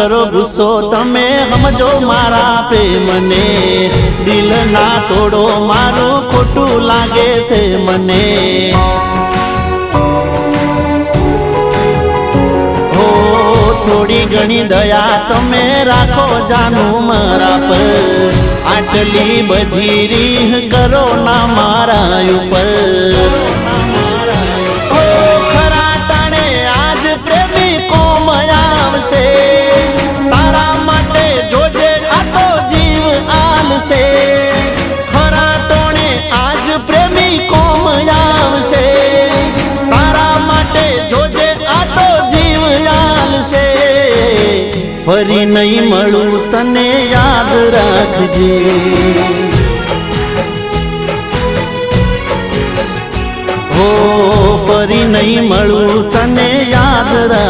કરો ગુસ્સો તમે સમજો મારા પ્રેમને, દિલ ના તોડો મારું ખોટું લાગે છે મને। હો થોડી ઘણી દયા તમે રાખો જાનું મારા પર, આટલી બધી રીહ કરો ના મારા ઉપર। તારા માટે જોજે આ તો જીવ આલશે, ખરા ટોણે આજ પ્રેમી કોમ આવશે। તારા માટે જોજે આ તો જીવ આલશે, ફરી નહીં મળું તને યાદ રાખજે। હો ફરી નહીં મળું તને યાદ રાખ।